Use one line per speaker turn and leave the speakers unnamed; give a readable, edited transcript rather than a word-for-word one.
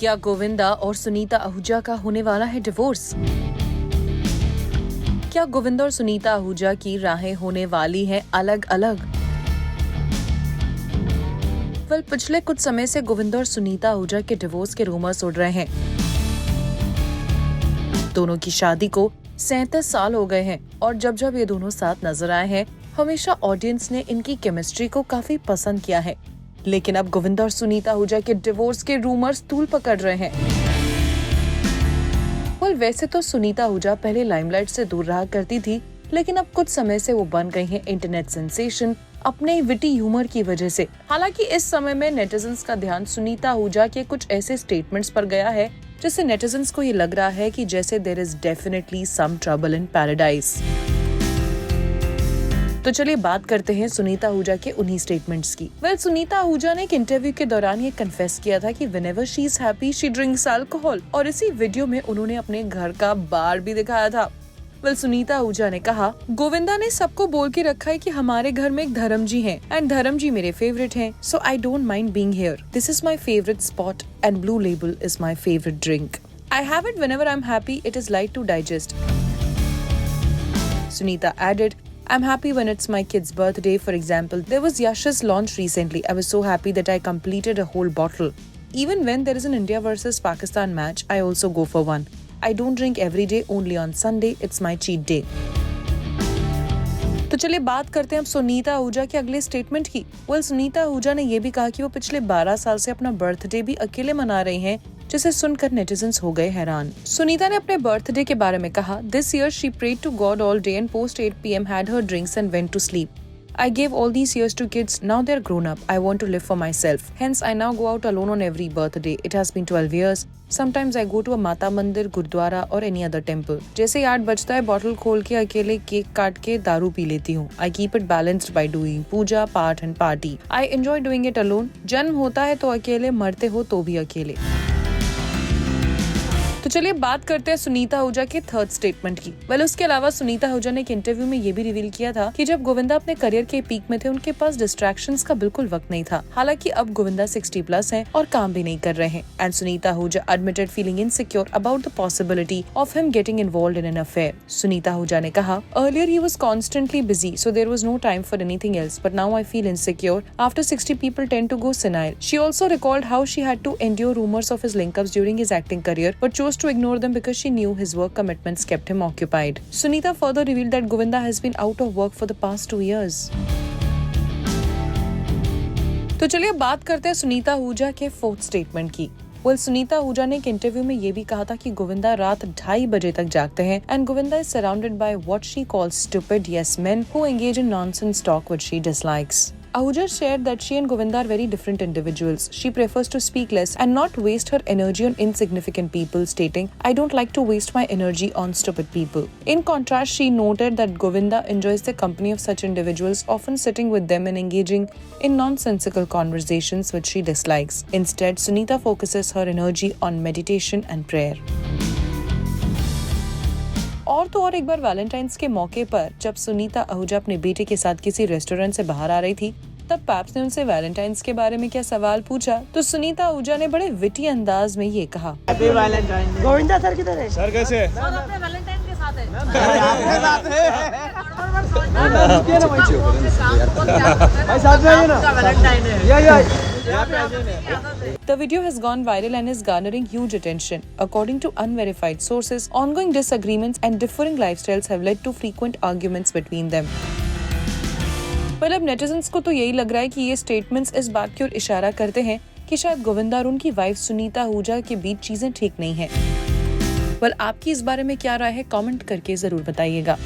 क्या गोविंदा और सुनीता आहूजा का होने वाला है डिवोर्स? क्या गोविंदा और सुनीता आहूजा की राहें होने वाली हैं अलग अलग? पिछले कुछ समय से गोविंदा और सुनीता आहूजा के डिवोर्स के रूमर्स उड़ रहे हैं। दोनों की शादी को 37 साल हो गए हैं और जब ये दोनों साथ नजर आए हैं, हमेशा ऑडियंस ने इनकी केमिस्ट्री को काफी पसंद किया है। लेकिन अब गोविंदा और सुनीता आहूजा के डिवोर्स के रूमर्स तूल पकड़ रहे हैं। वैसे तो सुनीता आहूजा पहले लाइमलाइट से दूर रहा करती थी, लेकिन अब कुछ समय से वो बन गई हैं इंटरनेट सेंसेशन अपने विटी ह्यूमर की वजह से। हालांकि इस समय में नेटिजन्स का ध्यान सुनीता आहूजा के कुछ ऐसे स्टेटमेंट्स पर गया है जिससे नेटिजन्स को ये लग रहा है कि जैसे there is definitely some trouble in paradise. तो चलिए बात करते हैं सुनीता आहूजा के उन्हीं स्टेटमेंट्स की। सुनीता आहूजा ने एक इंटरव्यू के दौरान ये कन्फेस किया था कि whenever she is happy she drinks alcohol, और इसी वीडियो में उन्होंने अपने घर का बार भी दिखाया था। सुनीता आहूजा ने कहा, गोविंदा ने सबको बोल के रखा है कि हमारे घर में एक धर्मजी हैं एंड धर्मजी मेरे फेवरेट हैं, so I don't mind being here. This is my favourite spot and Blue Label is my favourite drink. I have it whenever I am happy, it is light to digest. Sunita added, I'm happy when it's my kid's birthday. For example, there was Yash's launch recently. I was so happy that I completed a whole bottle. Even when there is an India versus Pakistan match, I also go for one. I don't drink every day, only on Sunday. It's my cheat day. तो चलिए बात करते हैं अब सुनीता आहूजा के अगले statement की। सुनीता आहूजा ने ये भी कहा कि वो पिछले 12 साल से अपना बर्थडे भी अकेले मना रही हैं, जिसे सुनकर नेटिजन्स हो गए हैरान। सुनीता ने अपने बर्थडे के बारे में कहा, this year she prayed to god all day and post 8 PM had her drinks and went to sleep. I gave all these years to kids, now they're grown up. I want to live for myself. Hence, I now go out alone on every birthday. It has been 12 years. Sometimes I go to a Mata Mandir, Gurdwara or any other temple. जैसे 8 बजता है, bottle खोल के अकेले cake काट के दारू P लेती हूँ. I keep it balanced by doing पूजा, पाठ and party. I enjoy doing it alone. जन्म होता है तो अकेले, मरते हो तो भी अकेले। तो चलिए बात करते हैं सुनीता आहूजा के थर्ड स्टेटमेंट की। उसके अलावा सुनीता आहूजा ने एक इंटरव्यू में ये भी रिवील किया था कि जब गोविंदा अपने करियर के पीक में थे, उनके पास डिस्ट्रैक्शंस का बिल्कुल वक्त नहीं था। हालांकि अब गोविंदा 60+ हैं और काम भी नहीं कर रहे हैं। And Sunita Ahuja admitted feeling insecure about the possibility of him getting involved in an affair. Sunita Ahuja ने कहा, earlier he was constantly busy, so there was no time for anything else, but now I feel insecure after 60 people tend to go senile. She also recalled how she had to endure rumors of his link-ups during his acting career, but chose to ignore them because she knew his work commitments kept him occupied. Sunita further revealed that Govinda has been out of work for the past 2 years. तो चलिए बात करते हैं सुनीता आहूजा के fourth statement की। सुनीता आहूजा ने एक interview में ये भी कहा था कि गोविंदा रात 2:30 बजे तक जागते हैं and Govinda is surrounded by what she calls stupid yes men who engage in nonsense talk which she dislikes. Ahuja shared that she and Govinda are very different individuals. She prefers to speak less and not waste her energy on insignificant people, stating, I don't like to waste my energy on stupid people. In contrast, she noted that Govinda enjoys the company of such individuals, often sitting with them and engaging in nonsensical conversations which she dislikes. Instead, Sunita focuses her energy on meditation and prayer. और तो और एक बार Valentine's के मौके पर जब सुनीता आहूजा अपने बेटे के साथ किसी रेस्टोरेंट से बाहर आ रही थी, तब पैप्स ने उनसे वैलेंटाइंस के बारे में क्या सवाल पूछा, तो सुनीता आहूजा ने बड़े विटी अंदाज में ये कहा,
हैप्पी वैलेंटाइन।
गोविंदा सर किधर है?
सर कैसे?
सर अपने वैलेंटाइन के साथ है।
आपके साथ है।
भाई साथ में आइए ना। वैलेंटाइन है।
या
The video has gone viral and is garnering huge attention. According to unverified sources, ongoing disagreements and differing lifestyles have led to frequent arguments between them. पर अब नेटिजन्स को तो यही लग रहा है कि ये स्टेटमेंट्स इस बात की ओर इशारा करते हैं कि शायद गोविंदा और उनकी वाइफ सुनीता आहूजा के बीच चीजें ठीक नहीं हैं। आपकी इस बारे में क्या राय है, कमेंट करके जरूर बताइएगा।